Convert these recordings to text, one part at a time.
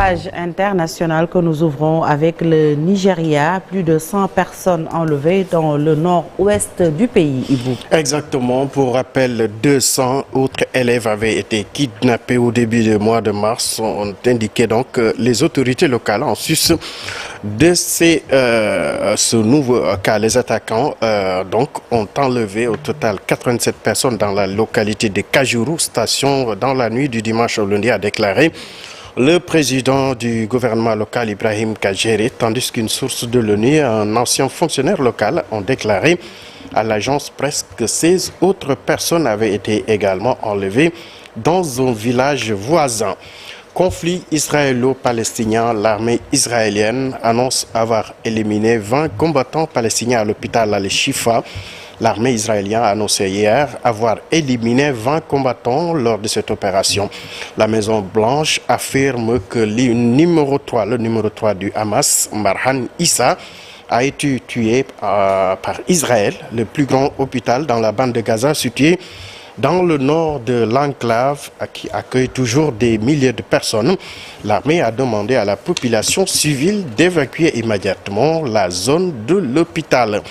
page internationale que nous ouvrons avec le Nigeria. Plus de 100 personnes enlevées dans le nord-ouest du pays, Ibou. Exactement. Pour rappel, 200 autres élèves avaient été kidnappés au début du mois de mars. Ont indiqué donc les autorités locales en sus de ce nouveau cas. Les attaquants donc ont enlevé au total 87 personnes dans la localité de Kajuru, station dans la nuit du dimanche au lundi, a déclaré le président du gouvernement local, Ibrahim Kajere, tandis qu'une source de l'ONU, un ancien fonctionnaire local, ont déclaré à l'agence presse que 16 autres personnes avaient été également enlevées dans un village voisin. Conflit israélo-palestinien, l'armée israélienne annonce avoir éliminé 20 combattants palestiniens à l'hôpital Al-Shifa. L'armée israélienne a annoncé hier avoir éliminé 20 combattants lors de cette opération. La Maison-Blanche affirme que le numéro 3 du Hamas, Marhan Issa, a été tué par Israël, le plus grand hôpital dans la bande de Gaza situé dans le nord de l'enclave qui accueille toujours des milliers de personnes. L'armée a demandé à la population civile d'évacuer immédiatement la zone de l'hôpital.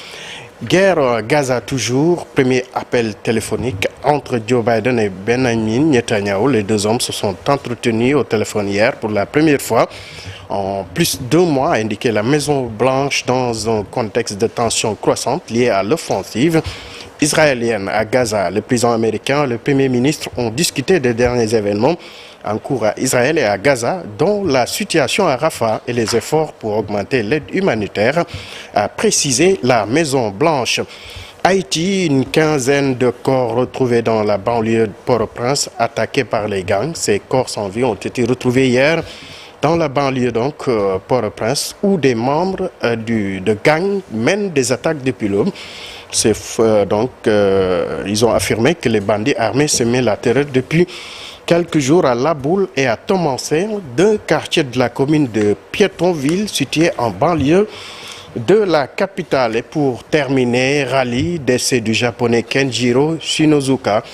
Guerre Gaza toujours, premier appel téléphonique entre Joe Biden et Benjamin Netanyahu. Les deux hommes se sont entretenus au téléphone hier pour la première fois en plus de 2 mois, a indiqué la Maison-Blanche dans un contexte de tension croissante liée à l'offensive israélienne à Gaza. Le président américain et le premier ministre ont discuté des derniers événements en cours à Israël et à Gaza, dont la situation à Rafah et les efforts pour augmenter l'aide humanitaire, a précisé la Maison-Blanche. Haïti, une quinzaine de corps retrouvés dans la banlieue de Port-au-Prince, attaqués par les gangs. Ces corps sans vie ont été retrouvés hier dans la banlieue donc Port-au-Prince, où des membres de gangs mènent des attaques depuis l'aube. Ils ont affirmé que les bandits armés semaient la terreur depuis quelques jours à Laboul et à Tomansé, 2 quartiers de la commune de Piétonville, situés en banlieue de la capitale. Et pour terminer, rallye, décès du japonais Kenjiro Shinozuka,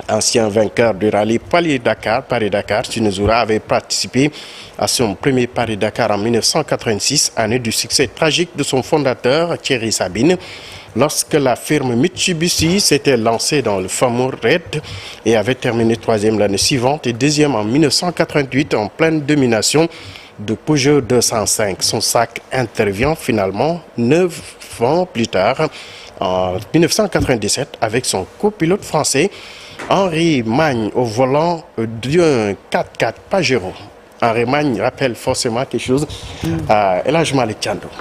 ancien vainqueur du rallye Paris-Dakar. Shinozuka avait participé à son premier Paris-Dakar en 1986, année du succès tragique de son fondateur Thierry Sabine, lorsque la firme Mitsubishi s'était lancée dans le fameux raid et avait terminé 3e l'année suivante et 2e en 1988 en pleine domination de Peugeot 205. Son sac intervient finalement 9 ans plus tard, en 1997, avec son copilote français Henri Magne au volant d'un 4x4 Pajero. Henri Magne rappelle forcément quelque chose à El Hadj Malick Thiandoum.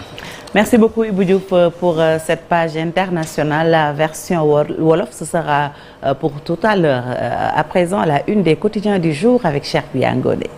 Merci beaucoup Ibou Diouf pour cette page internationale. La version Wolof, ce sera pour tout à l'heure. À présent, la une des quotidiens du jour avec Cheikh Biangoné.